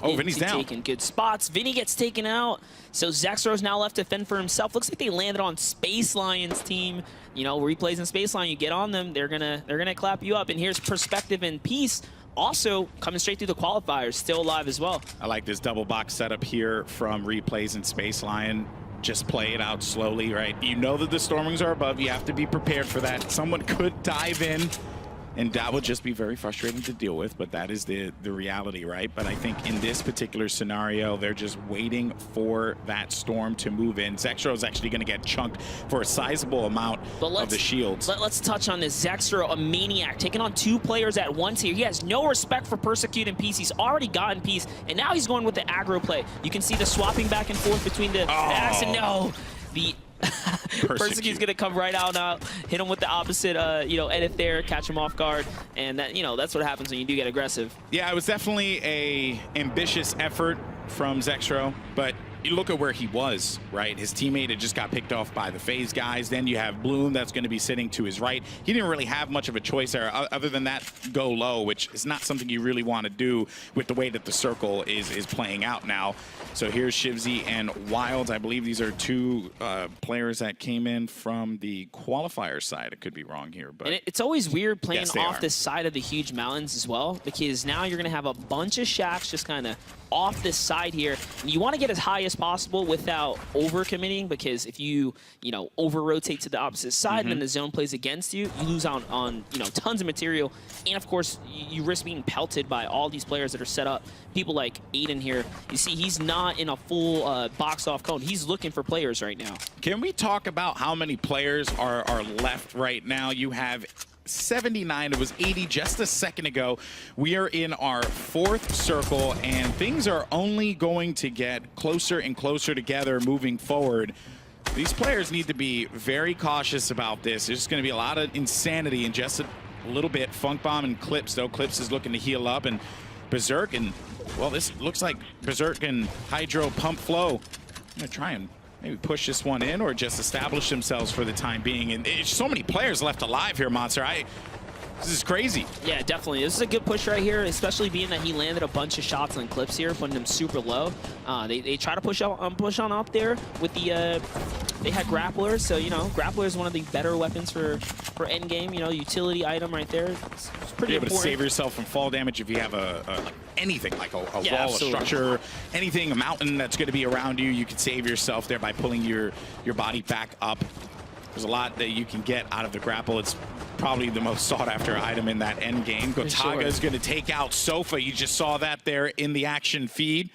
Vinny's down. Taking good spots. Vinny gets taken out. So Zexro's now left to fend for himself. Looks like they landed on Space Lion's team. You know, replays in Space Lion, you get on them, they're gonna clap you up. And here's Perspective and Peace, also coming straight through the qualifiers, still alive as well. I like this double box setup here from replays in Space Lion. Just play it out slowly, right? You know that the stormings are above. You have to be prepared for that. Someone could dive in, and that would just be very frustrating to deal with, but that is the reality, right? But I think in this particular scenario, they're just waiting for that storm to move in. Zexro is actually going to get chunked for a sizable amount of the shields. Let's touch on this. Zexro, a maniac, taking on 2 players at once here. He has no respect for Persecute and Peace. He's already gotten Peace, and now he's going with the aggro play. You can see the swapping back and forth between the axe, and no, the Persecute's gonna come right out now, hit him with the opposite, edit there, catch him off guard, and that, that's what happens when you do get aggressive. Yeah, it was definitely a ambitious effort from Zexro, but you look at where he was, right? His teammate had just got picked off by the FaZe guys. Then you have Bloom that's going to be sitting to his right. He didn't really have much of a choice there other than that go low, which is not something you really want to do with the way that the circle is playing out now. So here's Shivzy and Wilds. I believe these are 2 players that came in from the qualifier side. I could be wrong here, but and it's always weird playing off this side of the huge mountains as well, because now you're going to have a bunch of shacks just kind of off this side here. And you want to get as high as possible without over-committing, because if you, over-rotate to the opposite side and then the zone plays against you, you lose out on, tons of material. And, of course, you risk being pelted by all these players that are set up. People like Aiden here, you see he's not in a full box-off cone. He's looking for players right now. Can we talk about how many players are left right now? You have 79. It was 80 just a second ago. We are in our 4th circle, and things are only going to get closer and closer together moving forward. These players need to be very cautious about this. There's going to be a lot of insanity in just a little bit. Funk Bomb and Clips, though. Clips is looking to heal up, and Berserk, and, well, this looks like Berserk and Hydro Pump Flow. I'm going to try and maybe push this one in or just establish themselves for the time being. And there's so many players left alive here, Monster. This is crazy. Yeah, definitely. This is a good push right here, especially being that he landed a bunch of shots on Clips here, putting him super low. They try to push on up there with the... they had Grapplers, so, Grappler is one of the better weapons for endgame. Utility item right there. It's pretty important. Be able to save yourself from fall damage if you have anything, like a wall, a structure, anything, a mountain that's going to be around you. You can save yourself there by pulling your body back up. There's a lot that you can get out of the grapple. It's probably the most sought-after item in that end game. Gotaga is going to take out Sofa. You just saw that there in the action feed.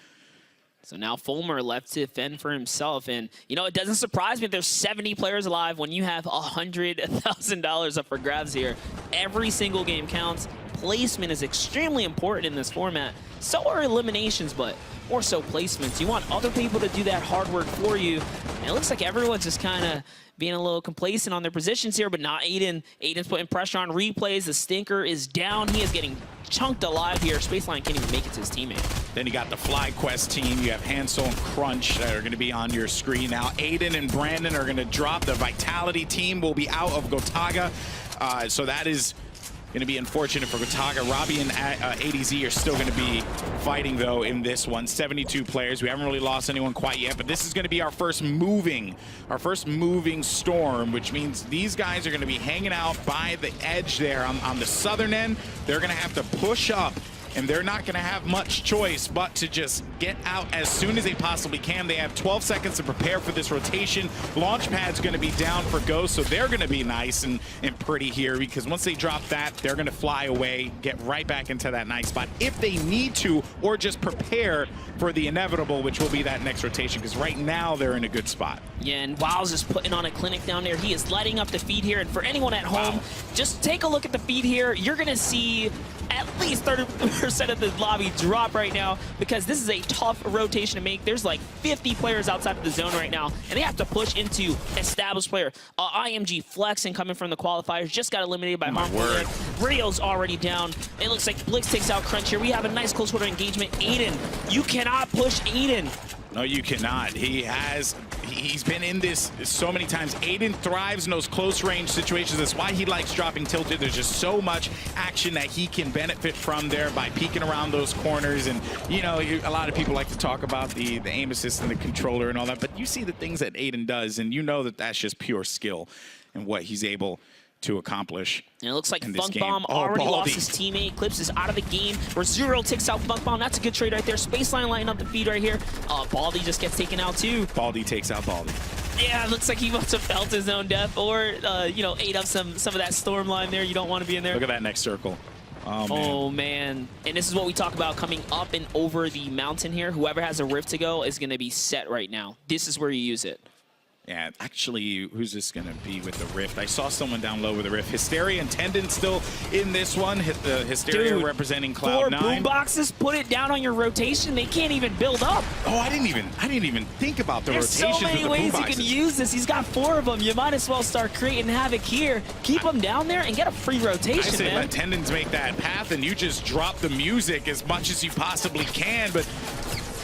So now Fulmer left to fend for himself. And, it doesn't surprise me there's 70 players alive when you have $100,000 up for grabs here. Every single game counts. Placement is extremely important in this format. So are eliminations, but more so placements. You want other people to do that hard work for you. And it looks like everyone's just kind of being a little complacent on their positions here, but not Aiden. Aiden's putting pressure on replays. The Stinker is down. He is getting chunked alive here. Spaceline can't even make it to his teammate. Then you got the FlyQuest team. You have Hansel and Crunch that are going to be on your screen now. Aiden and Brandon are going to drop. The Vitality team will be out of Gotaga. So that is going to be unfortunate for Gotaga. Robbie and ADZ are still going to be fighting, though, in this one. 72 players. We haven't really lost anyone quite yet, but this is going to be our first moving storm, which means these guys are going to be hanging out by the edge there on the southern end. They're going to have to push up, and they're not going to have much choice but to just get out as soon as they possibly can. They have 12 seconds to prepare for this rotation. Launchpad's going to be down for Ghost, so they're going to be nice and pretty here, because once they drop that, they're going to fly away, get right back into that nice spot if they need to, or just prepare for the inevitable, which will be that next rotation, because right now they're in a good spot. Yeah, and Wiles is putting on a clinic down there. He is lighting up the feed here, and for anyone at home, just take a look at the feed here. You're going to see at least 30% of the lobby drop right now, because this is a tough rotation to make. There's like 50 players outside of the zone right now, and they have to push into established player. IMG flexing coming from the qualifiers, just got eliminated by Harmful. Rio's already down. It looks like Blix takes out Crunch here. We have a nice close quarter engagement. Aiden, you cannot push Aiden. No, you cannot. He's been in this so many times. Aiden thrives in those close range situations. That's why he likes dropping tilted. There's just so much action that he can benefit from there by peeking around those corners. And, you know, a lot of people like to talk about the aim assist and the controller and all that, but you see the things that Aiden does, and you know that that's just pure skill and what he's able to accomplish. And it looks like in this Funk game. Bomb already lost his teammate. Clips is out of the game. Zero takes out Funk Bomb. That's a good trade right there. Spaceline lighting up the feed right here. Baldy just gets taken out too. Baldy takes out Baldy. Yeah, it looks like he must have felt his own death, or you know, ate up some of that storm line there. You don't want to be in there. Look at that next circle. Oh man. And this is what we talk about coming up and over the mountain here. Whoever has a rift to go is going to be set right now. This is where you use it. Yeah, actually, who's this going to be with the Rift? I saw someone down low with the Rift. Hysteria and Tendon still in this one. Hysteria Dude, representing Cloud9. 4 boom boxes, put it down on your rotation. They can't even build up. Oh, I didn't even think about the There's rotations. so many ways you can use this. He's got 4 of them. You might as well start creating havoc here. Keep them down there and get a free rotation, I say man. let Tendons make that path, and you just drop the music as much as you possibly can, but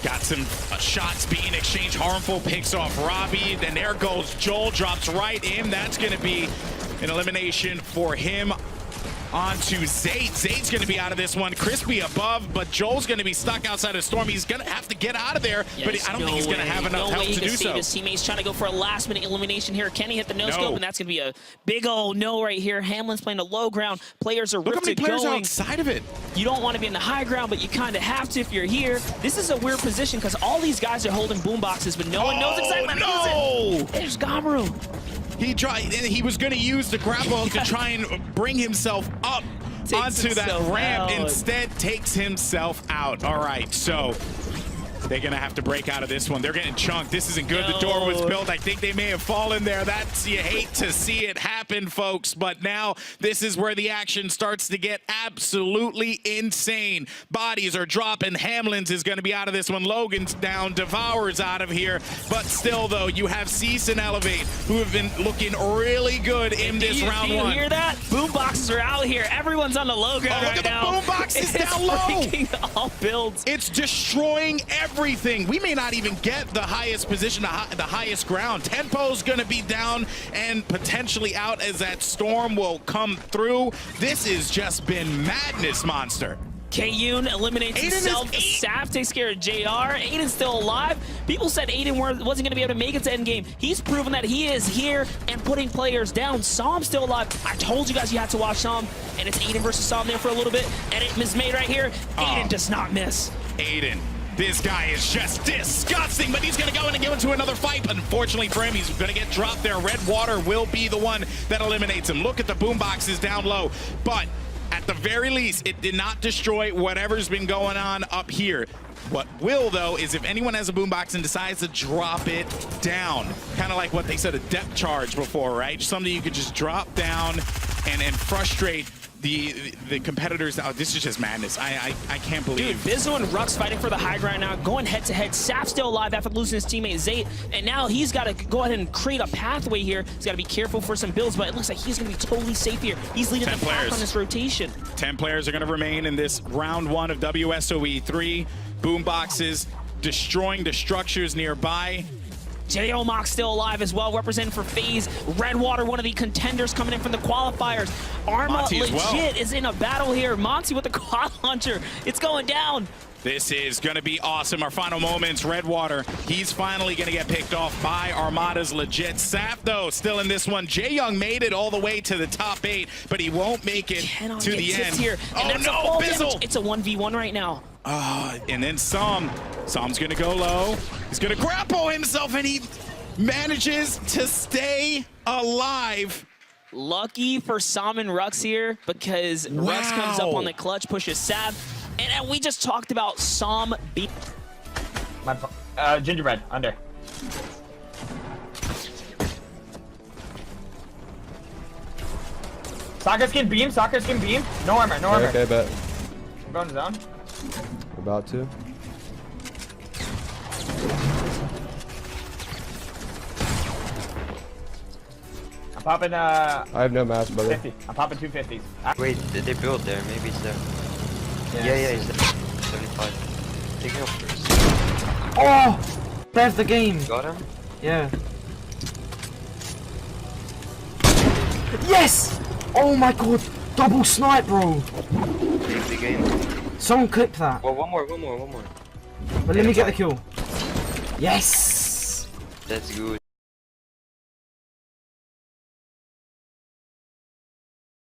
got some shots being exchanged. Harmful picks off Robbie. Then there goes Joel, drops right in. That's going to be an elimination for him. On to Zayt. Zayt's going to be out of this one. Crispy above, but Joel's going to be stuck outside of Storm. He's going to have to get out of there, but I don't think he's going to have enough help to do so. His teammates trying to go for a last-minute elimination here. Kenny hit the no-scope, and that's going to be a big old no right here. Hamlin's playing the low ground. Players are rifted going. Look how many players are outside of it. You don't want to be in the high ground, but you kind of have to if you're here. This is a weird position because all these guys are holding boom boxes, but no one knows exactly how to use it. There's Gamaru. He was going to use the grapple to try and bring himself up onto that ramp. Instead, takes himself out. All right, so they're going to have to break out of this one. They're getting chunked. This isn't good. The door was built. I think they may have fallen there. You hate to see it happen, folks. But now this is where the action starts to get absolutely insane. Bodies are dropping. Hamlin's is going to be out of this one. Logan's down. Devour's out of here. But still, though, you have Cease and Elevate, who have been looking really good in this round one. Do you hear that? Boom boxes are out here. Everyone's on the low ground right now. Look at the boom boxes down low. It's breaking all builds. It's destroying everything. We may not even get the highest position, the highest ground. Tempo's going to be down and potentially out as that storm will come through. This has just been madness, Monster. K-Yoon eliminates himself. Saf takes care of JR. Aiden's still alive. People said Aiden wasn't going to be able to make it to endgame. He's proven that he is here and putting players down. Psalm's still alive. I told you guys you had to watch Psalm, and it's Aiden versus Psalm there for a little bit. And it is made right here. Aiden does not miss. Aiden. This guy is just disgusting, but he's going to go in and get into another fight. But unfortunately for him, he's going to get dropped there. Red Water will be the one that eliminates him. Look at the boomboxes down low. But at the very least, it did not destroy whatever's been going on up here. What will, though, is if anyone has a boombox and decides to drop it down, kind of like what they said a depth charge before, right? Something you could just drop down and frustrate the competitors. Oh, this is just madness. I can't believe. Dude, Bizzo and Rux fighting for the high ground now, going head to head. Saf still alive after losing his teammate Zayt, and now he's got to go ahead and create a pathway here. He's got to be careful for some builds, but it looks like he's going to be totally safe here. He's leading the pack on this rotation. 10 players are going to remain in this round one of WSOE 3. Boomboxes destroying the structures nearby. J.O. Mock still alive as well, representing for FaZe. Redwater, one of the contenders coming in from the qualifiers. Arma legit is in a battle here. Monty with the quad launcher. It's going down. This is going to be awesome. Our final moments. Redwater, he's finally going to get picked off by Armada's legit. Saf, though, still in this one. Jae-Young made it all the way to the top 8, but he won't make it to the end. Here. Oh, no, Bizzle! It's a 1v1 right now. And then Som's going to go low. He's going to grapple himself, and he manages to stay alive. Lucky for Som and Rux here, because Rux comes up on the clutch, pushes Saf. And we just talked about Som beat. Gingerbread, under. Soccer skin beam, No armor, no armor. Okay, bet. We're going to zone. About to. I'm popping, I have no mask, brother. 50. I'm popping 250s. Wait, did they build there? Maybe it's there. Yeah, he's there. 75. Take it off first. Oh! There's the game. Got him? Yeah. Yes! Oh my god! Double snipe, bro! Easy game. Someone clip that. Well, one more. But let me get the kill. Yes! That's good.